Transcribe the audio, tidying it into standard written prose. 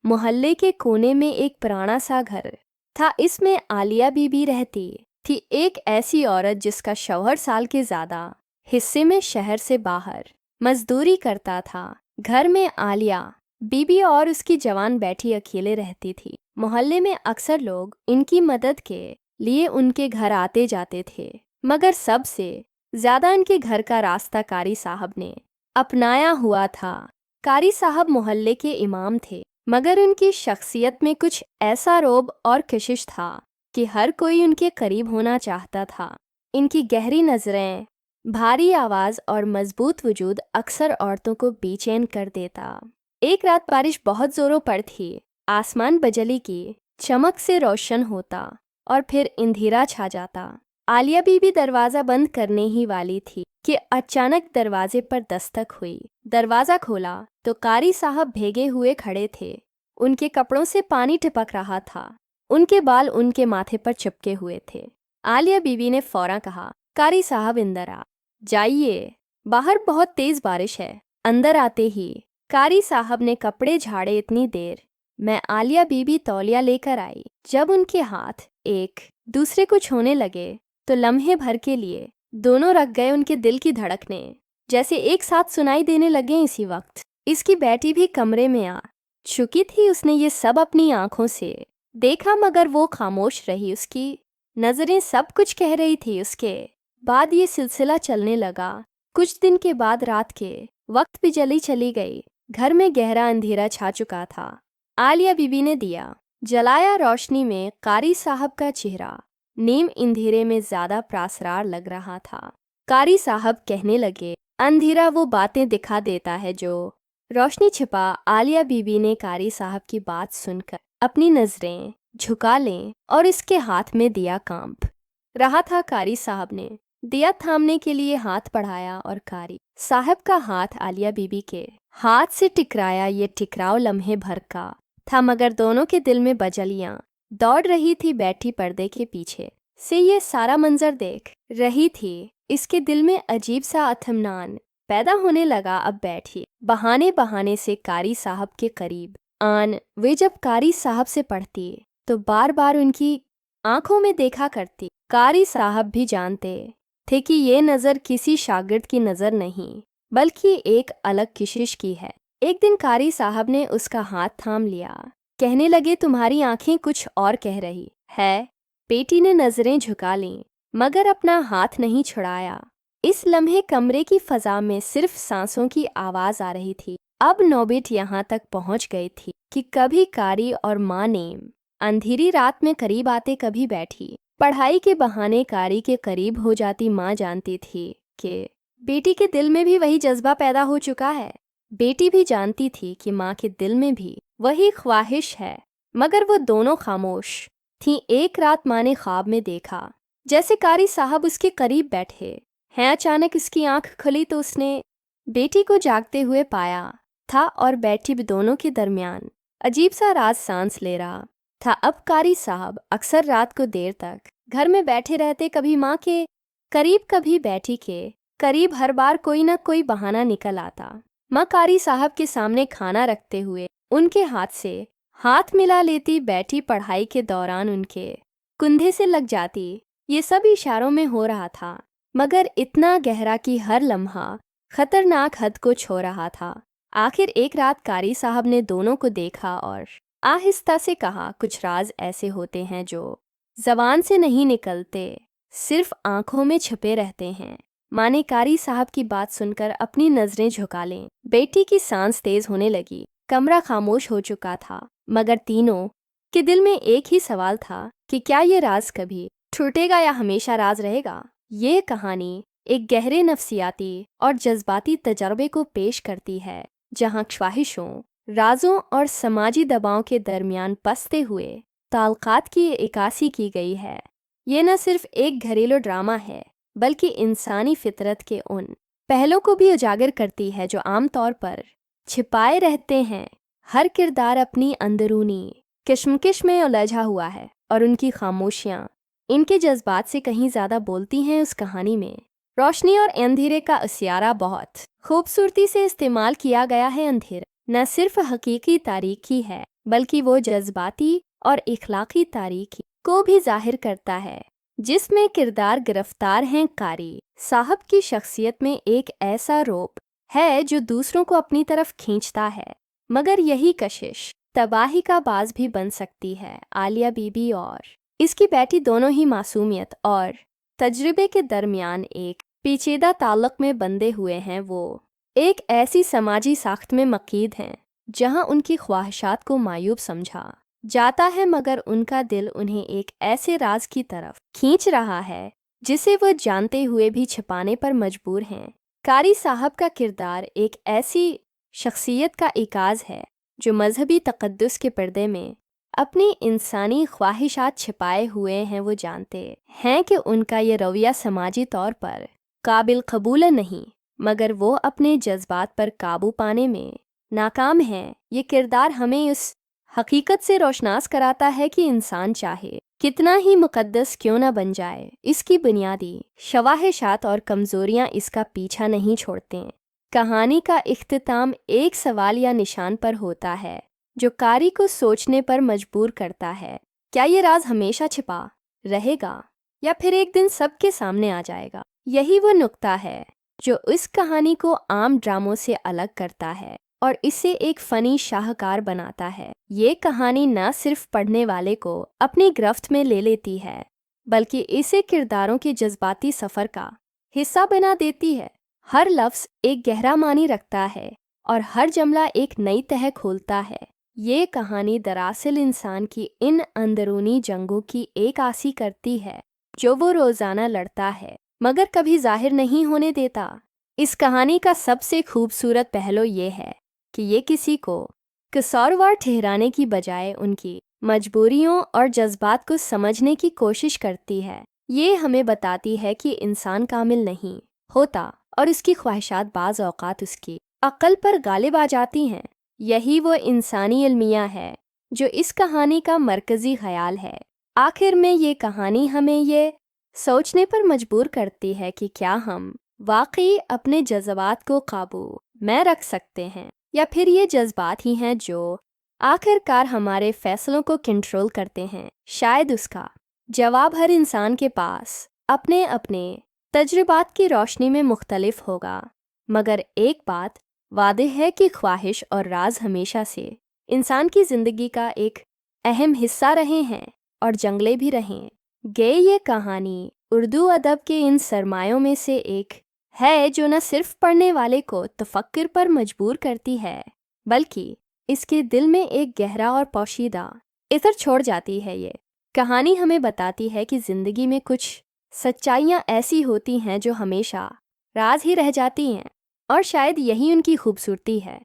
मोहल्ले के कोने में एक पुराना सा घर था। इसमें आलिया बीबी रहती थी, एक ऐसी औरत जिसका शौहर साल के ज़्यादा हिस्से में शहर से बाहर मजदूरी करता था। घर में आलिया बीबी और उसकी जवान बेटी अकेले रहती थी। मोहल्ले में अक्सर लोग इनकी मदद के लिए उनके घर आते जाते थे, मगर सबसे ज़्यादा इनके घर का रास्ता कारी साहब ने अपनाया हुआ था। कारी साहब मोहल्ले के इमाम थे, मगर उनकी शख्सियत में कुछ ऐसा रौब और कशिश था कि हर कोई उनके करीब होना चाहता था। इनकी गहरी नज़रें, भारी आवाज़ और मजबूत वजूद अक्सर औरतों को बेचैन कर देता। एक रात बारिश बहुत ज़ोरों पर थी। आसमान बिजली की चमक से रोशन होता और फिर अंधेरा छा जाता। आलिया बीबी दरवाज़ा बंद करने ही वाली थी कि अचानक दरवाजे पर दस्तक हुई। दरवाज़ा खोला तो कारी साहब भीगे हुए खड़े थे। उनके कपड़ों से पानी टपक रहा था, उनके बाल उनके माथे पर चिपके हुए थे। आलिया बीबी ने फौरन कहा, कारी साहब अंदर आ जाइए, बाहर बहुत तेज़ बारिश है। अंदर आते ही कारी साहब ने कपड़े झाड़े। इतनी देर में आलिया बीबी तौलिया लेकर आई। जब उनके हाथ एक दूसरे को छूने लगे तो लम्हे भर के लिए दोनों रख गए। उनके दिल की धड़कनें जैसे एक साथ सुनाई देने लगे। इसी वक्त इसकी बेटी भी कमरे में आ चुकी थी। उसने ये सब अपनी आंखों से देखा, मगर वो खामोश रही। उसकी नज़रें सब कुछ कह रही थी। उसके बाद ये सिलसिला चलने लगा। कुछ दिन के बाद रात के वक्त बिजली चली गई। घर में गहरा अंधेरा छा चुका था। आलिया बीबी ने दिया जलाया। रोशनी में कारी साहब का चेहरा नीम अंधेरे में ज़्यादा प्रासरार लग रहा था। कारी साहब कहने लगे, अंधेरा वो बातें दिखा देता है जो रोशनी छिपा। आलिया बीबी ने कारी साहब की बात सुनकर अपनी नज़रें झुका लें और इसके हाथ में दिया कांप रहा था। कारी साहब ने दिया थामने के लिए हाथ बढ़ाया और कारी साहब का हाथ आलिया बीबी के हाथ से टकराया। ये टकराव लम्हे भर का था, मगर दोनों के दिल में बजलियां दौड़ रही थी। बैठी पर्दे के पीछे से ये सारा मंजर देख रही थी। इसके दिल में अजीब सा इत्मीनान पैदा होने लगा। अब बैठी बहाने बहाने से कारी साहब के करीब आन वे जब कारी साहब से पढ़ती तो बार बार उनकी आंखों में देखा करती। कारी साहब भी जानते थे कि ये नज़र किसी शागिर्द की नज़र नहीं, बल्कि एक अलग कशिश की है। एक दिन कारी साहब ने उसका हाथ थाम लिया। कहने लगे, तुम्हारी आंखें कुछ और कह रही है। बेटी ने नज़रें झुका लीं, मगर अपना हाथ नहीं छुड़ाया। इस लम्हे कमरे की फ़ज़ा में सिर्फ सांसों की आवाज़ आ रही थी। अब नौबत यहाँ तक पहुँच गई थी कि कभी कारी और माँ ने अंधेरी रात में करीब आते, कभी बैठी पढ़ाई के बहाने कारी के करीब हो जाती। माँ जानती थी कि बेटी के दिल में भी वही जज्बा पैदा हो चुका है। बेटी भी जानती थी कि माँ के दिल में भी वही ख्वाहिश है, मगर वो दोनों खामोश थीं। एक रात माँ ने ख्वाब में देखा जैसे कारी साहब उसके करीब बैठे हैं। अचानक उसकी आंख खुली तो उसने बेटी को जागते हुए पाया था और बैठी दोनों के दरमियान अजीब सा राज सांस ले रहा था। अब कारी साहब अक्सर रात को देर तक घर में बैठे रहते, कभी माँ के करीब कभी बैठी के करीब। हर बार कोई ना कोई बहाना निकल आता। माँ कारी साहब के सामने खाना रखते हुए उनके हाथ से हाथ मिला लेती। बैठी पढ़ाई के दौरान उनके कंधे से लग जाती। ये सब इशारों में हो रहा था, मगर इतना गहरा कि हर लम्हा खतरनाक हद को छू रहा था। आखिर एक रात कारी साहब ने दोनों को देखा और आहिस्ता से कहा, कुछ राज ऐसे होते हैं जो ज़बान से नहीं निकलते, सिर्फ आंखों में छुपे रहते हैं। माँ ने कारी साहब की बात सुनकर अपनी नज़रें झुका लें। बेटी की सांस तेज होने लगी। कमरा खामोश हो चुका था, मगर तीनों के दिल में एक ही सवाल था कि क्या ये राज कभी टूटेगा या हमेशा राज रहेगा। ये कहानी एक गहरे नफ्सियाती और जज्बाती तजर्बे को पेश करती है, जहाँ ख्वाहिशों, राजों और समाजी दबाव के दरमियान पसते हुए ताल्लुकात की इक्कासी की गई है। ये न सिर्फ एक घरेलू ड्रामा है, बल्कि इंसानी फितरत के उन पहलों को भी उजागर करती है जो आमतौर पर छिपाए रहते हैं। हर किरदार अपनी अंदरूनी किश्मकिश में उलझा हुआ है और उनकी खामोशियाँ इनके जज्बात से कहीं ज़्यादा बोलती हैं। उस कहानी में रोशनी और अंधेरे का इशारा बहुत खूबसूरती से इस्तेमाल किया गया है। अंधेरा न सिर्फ हकीकी तारीकी है, बल्कि वो जज्बाती और इखलाकी तारीकी को भी जाहिर करता है, जिसमें किरदार गिरफ्तार हैं। कारी साहब की शख्सियत में एक ऐसा रौब है जो दूसरों को अपनी तरफ खींचता है, मगर यही कशिश तबाही का बाज भी बन सकती है। आलिया बीबी और इसकी बेटी दोनों ही मासूमियत और तजर्बे के दरमियान एक पेचीदा ताल्लुक में बंधे हुए हैं। वो एक ऐसी समाजी साख्त में मकीद हैं जहां उनकी ख्वाहिशात को मायूब समझा जाता है, मगर उनका दिल उन्हें एक ऐसे राज की तरफ खींच रहा है जिसे वो जानते हुए भी छिपाने पर मजबूर हैं। कारी साहब का किरदार एक ऐसी शख्सियत का इकाज है जो मजहबी तकद्दुस के पर्दे में अपनी इंसानी ख्वाहिशात छिपाए हुए हैं। वो जानते हैं कि उनका ये रवैया समाजी तौर पर काबिल कबूल नहीं, मगर वो अपने जज्बात पर काबू पाने में नाकाम हैं। ये किरदार हमें उस हकीकत से रोशनास कराता है कि इंसान चाहे कितना ही मुकद्दस क्यों न बन जाए, इसकी बुनियादी शवाहिशात और कमज़ोरियाँ इसका पीछा नहीं छोड़ते। कहानी का इख्तिताम एक सवाल या निशान पर होता है जो कारी को सोचने पर मजबूर करता है। क्या ये राज हमेशा छिपा रहेगा या फिर एक दिन सबके सामने आ जाएगा? यही वो नुक्ता है जो इस कहानी को आम ड्रामों से अलग करता है और इसे एक फ़नी शाहकार बनाता है। ये कहानी न सिर्फ पढ़ने वाले को अपनी गिरफ्त में ले लेती है, बल्कि इसे किरदारों के जज्बाती सफ़र का हिस्सा बना देती है। हर लफ्ज़ एक गहरा मानी रखता है और हर जुमला एक नई तह खोलता है। ये कहानी दरअसल इंसान की इन अंदरूनी जंगों की एक आसी करती है जो वो रोज़ाना लड़ता है मगर कभी जाहिर नहीं होने देता। इस कहानी का सबसे खूबसूरत पहलू ये है कि ये किसी को कसूरवार ठहराने की बजाय उनकी मजबूरियों और जज्बात को समझने की कोशिश करती है। ये हमें बताती है कि इंसान कामिल नहीं होता और उसकी ख्वाहिशात बाज़ औक़ात उसकी अक़ल पर गालिब आ जाती हैं। यही वो इंसानी अलमिया है जो इस कहानी का मरकज़ी ख़याल है। आखिर में ये कहानी हमें ये सोचने पर मजबूर करती है कि क्या हम वाकई अपने जज्बात को काबू में रख सकते हैं या फिर ये जज्बात ही हैं जो आखिरकार हमारे फ़ैसलों को कंट्रोल करते हैं। शायद उसका जवाब हर इंसान के पास अपने अपने तजुर्बात की रोशनी में मुख्तलिफ होगा, मगर एक बात वादे है कि ख्वाहिश और राज हमेशा से इंसान की ज़िंदगी का एक अहम हिस्सा रहे हैं और जंगले भी रहें। ये कहानी उर्दू अदब के इन सरमायों में से एक है जो न सिर्फ पढ़ने वाले को तफक्कुर पर मजबूर करती है, बल्कि इसके दिल में एक गहरा और पोशीदा असर छोड़ जाती है। ये कहानी हमें बताती है कि ज़िंदगी में कुछ सच्चाइयाँ ऐसी होती हैं जो हमेशा राज ही रह जाती हैं और शायद यही उनकी खूबसूरती है।